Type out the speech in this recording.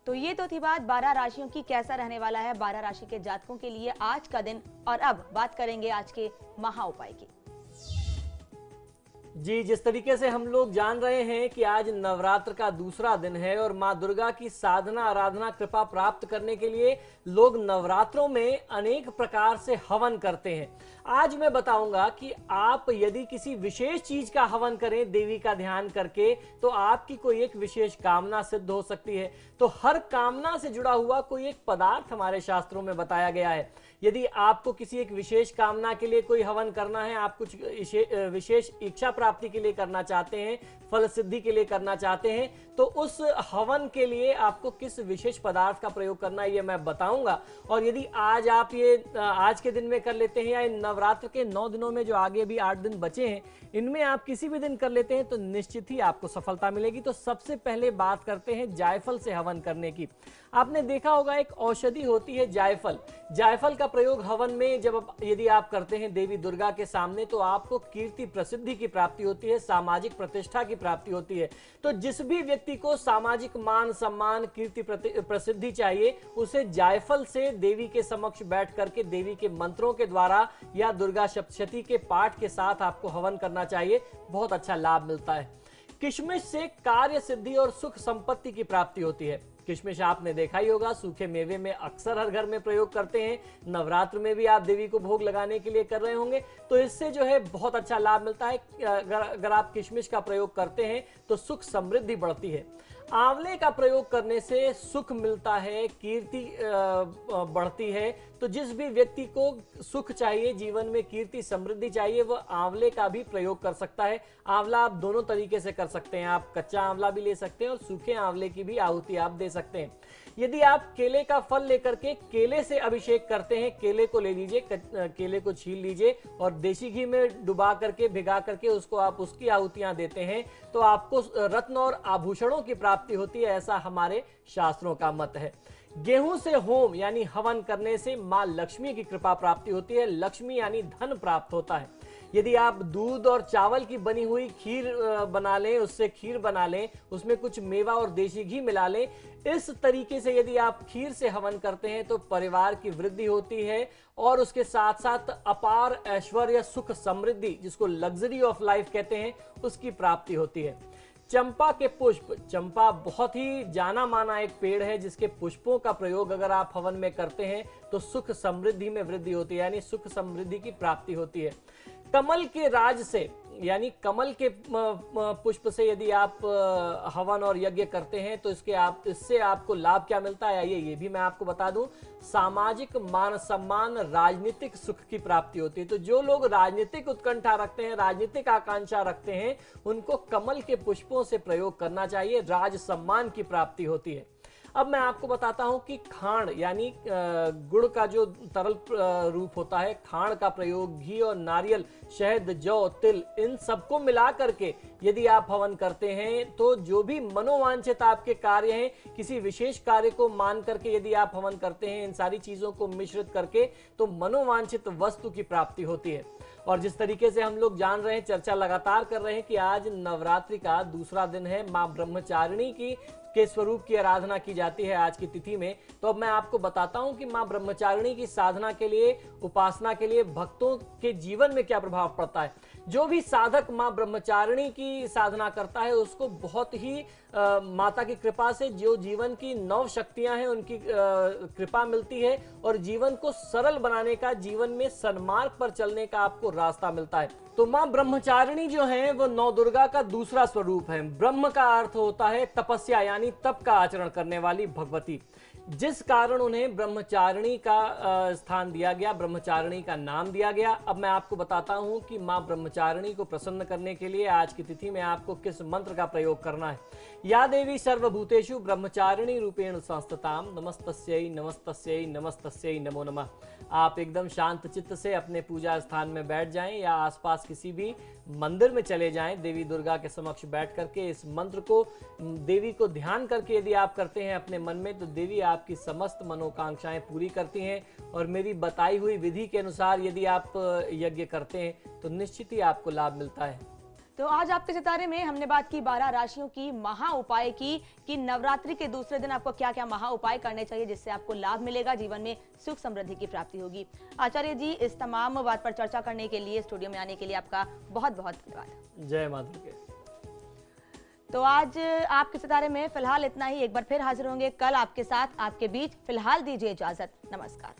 तो ये तो थी बात 12 राशियों की, कैसा रहने वाला है 12 राशि के जातकों के लिए आज का दिन। और अब बात करेंगे आज के महा उपाय की। जी, जिस तरीके से हम लोग जान रहे हैं कि आज नवरात्र का दूसरा दिन है और माँ दुर्गा की साधना आराधना कृपा प्राप्त करने के लिए लोग नवरात्रों में अनेक प्रकार से हवन करते हैं। आज मैं बताऊंगा कि आप यदि किसी विशेष चीज का हवन करें देवी का ध्यान करके तो आपकी कोई एक विशेष कामना सिद्ध हो सकती है। तो हर कामना से जुड़ा हुआ कोई एक पदार्थ हमारे शास्त्रों में बताया गया है। यदि आपको किसी एक विशेष कामना के लिए कोई हवन करना है, आप कुछ विशेष इच्छा प्राप्ति के लिए करना चाहते हैं, फल सिद्धि के लिए करना चाहते हैं, तो उस हवन के लिए आपको किस विशेष पदार्थ का प्रयोग करना है ये मैं बताऊंगा। और यदि आज आप ये आज के दिन में कर लेते हैं या इन नवरात्र के 9 दिनों में जो आगे भी 8 दिन बचे हैं इनमें आप किसी भी दिन कर लेते हैं तो निश्चित ही आपको सफलता मिलेगी। तो सबसे पहले बात करते हैं जायफल से हवन करने की। आपने देखा होगा एक औषधि होती है जायफल। जायफल का प्रयोग हवन में यदि आप करते हैं देवी दुर्गा के सामने तो आपको कीर्ति प्रसिद्धि की प्राप्ति होती है, सामाजिक प्रतिष्ठा की प्राप्ति होती है। तो जिस भी व्यक्ति को सामाजिक मान सम्मान कीर्ति प्रसिद्धि चाहिए उसे जायफल से देवी के समक्ष बैठ करके देवी के मंत्रों के द्वारा या दुर्गा सप्तशती के पाठ के साथ आपको हवन करना चाहिए, बहुत अच्छा लाभ मिलता है। किशमिश से कार्य सिद्धि और सुख संपत्ति की प्राप्ति होती है। किशमिश आपने देखा ही होगा, सूखे मेवे में अक्सर हर घर में प्रयोग करते हैं। नवरात्र में भी आप देवी को भोग लगाने के लिए कर रहे होंगे तो इससे जो है बहुत अच्छा लाभ मिलता है। अगर आप किशमिश का प्रयोग करते हैं तो सुख समृद्धि बढ़ती है। आंवले का प्रयोग करने से सुख मिलता है, कीर्ति बढ़ती है। तो जिस भी व्यक्ति को सुख चाहिए, जीवन में कीर्ति समृद्धि चाहिए, वह आंवले का भी प्रयोग कर सकता है। आंवला आप दोनों तरीके से कर सकते हैं, आप कच्चा आंवला भी ले सकते हैं और सूखे आंवले की भी आहुति आप दे सकते हैं। यदि आप केले का फल लेकर के केले से अभिषेक करते हैं, केले को ले लीजिए, केले को छील लीजिए और देसी घी में डुबा करके भिगा करके उसको आप उसकी आहुतियां देते हैं तो आपको रत्न और आभूषणों की प्राप्ति होती है, ऐसा हमारे शास्त्रों का मत है। गेहूं से होम यानी हवन करने से मां लक्ष्मी की कृपा प्राप्ति होती है, लक्ष्मी यानी धन प्राप्त होता है। यदि आप दूध और चावल की बनी हुई खीर बना लें, उससे खीर बना लें, उसमें कुछ मेवा और देसी घी मिला लें, इस तरीके से यदि आप खीर से हवन करते हैं तो परिवार की वृद्धि होती है और उसके साथ साथ अपार ऐश्वर्य सुख समृद्धि, जिसको लग्जरी ऑफ लाइफ कहते हैं, उसकी प्राप्ति होती है। चंपा के पुष्प, चंपा बहुत ही जाना माना एक पेड़ है जिसके पुष्पों का प्रयोग अगर आप हवन में करते हैं तो सुख समृद्धि में वृद्धि होती है, यानी सुख समृद्धि की प्राप्ति होती है। कमल के राज से यानी कमल के पुष्प से यदि आप हवन और यज्ञ करते हैं तो इससे आपको लाभ क्या मिलता है आइए ये भी मैं आपको बता दूं। सामाजिक मान सम्मान, राजनीतिक सुख की प्राप्ति होती है। तो जो लोग राजनीतिक उत्कंठा रखते हैं, राजनीतिक आकांक्षा रखते हैं, उनको कमल के पुष्पों से प्रयोग करना चाहिए, राज सम्मान की प्राप्ति होती है। अब मैं आपको बताता हूं कि खांड यानी गुड़ का जो तरल रूप होता है, खांड का प्रयोग घी और नारियल, शहद, जौ, तिल, इन सबको मिला करके यदि आप हवन करते हैं तो जो भी मनोवांछित आपके कार्य हैं, किसी विशेष कार्य को मान करके यदि आप हवन करते हैं, इन सारी चीजों को मिश्रित करके, तो मनोवांछित वस्तु की प्राप्ति होती है। और जिस तरीके से हम लोग जान रहे हैं, चर्चा लगातार कर रहे हैं कि आज नवरात्रि का दूसरा दिन है, मां ब्रह्मचारिणी के स्वरूप की आराधना की जाती है आज की तिथि में। तो अब मैं आपको बताता हूं कि मां ब्रह्मचारिणी की साधना के लिए, उपासना के लिए भक्तों के जीवन में क्या प्रभाव पड़ता है। जो भी साधक मां ब्रह्मचारिणी की साधना करता है उसको बहुत ही माता की कृपा से जो जीवन की 9 शक्तियां हैं उनकी कृपा मिलती है और जीवन को सरल बनाने का, जीवन में सन्मार्ग पर चलने का आपको रास्ता मिलता है। तो मां ब्रह्मचारिणी जो है वो नौ दुर्गा का दूसरा स्वरूप है। ब्रह्म का अर्थ होता है तपस्या यानी तप का आचरण करने वाली भगवती, जिस कारण उन्हें ब्रह्मचारिणी का स्थान दिया गया, ब्रह्मचारिणी का नाम दिया गया। अब मैं आपको बताता हूं कि मां ब्रह्मचारिणी को प्रसन्न करने के लिए आज की तिथि में आपको किस मंत्र का प्रयोग करना है। या देवी सर्वभूतेषु ब्रह्मचारिणी रूपेण संस्थिताम नमस्तस्यै नमस्तस्यै नमस्तस्यै नमो नमः। आप एकदम शांत चित्त से अपने पूजा स्थान में बैठ जाएं या आसपास किसी भी मंदिर में चले जाएं, देवी दुर्गा के समक्ष बैठ करके इस मंत्र को, देवी को ध्यान करके यदि आप करते हैं अपने मन में, तो देवी आपकी समस्त मनोकांक्षाएं पूरी करती हैं। और मेरी बताई हुई विधि के अनुसार यदि आप यज्ञ करते हैं तो निश्चित ही आपको लाभ मिलता है। तो आज आपके सितारे में हमने बात की 12 राशियों की महा उपाय की कि नवरात्रि के दूसरे दिन आपको क्या क्या महा उपाय करने चाहिए जिससे आपको लाभ मिलेगा, जीवन में सुख समृद्धि की प्राप्ति होगी। आचार्य जी, इस तमाम बात पर चर्चा करने के लिए, स्टूडियो में आने के लिए आपका बहुत बहुत धन्यवाद। जय माता की। तो आज आपके सितारे में फिलहाल इतना ही। एक बार फिर हाजिर होंगे कल आपके साथ, आपके बीच। फिलहाल दीजिए इजाजत। नमस्कार।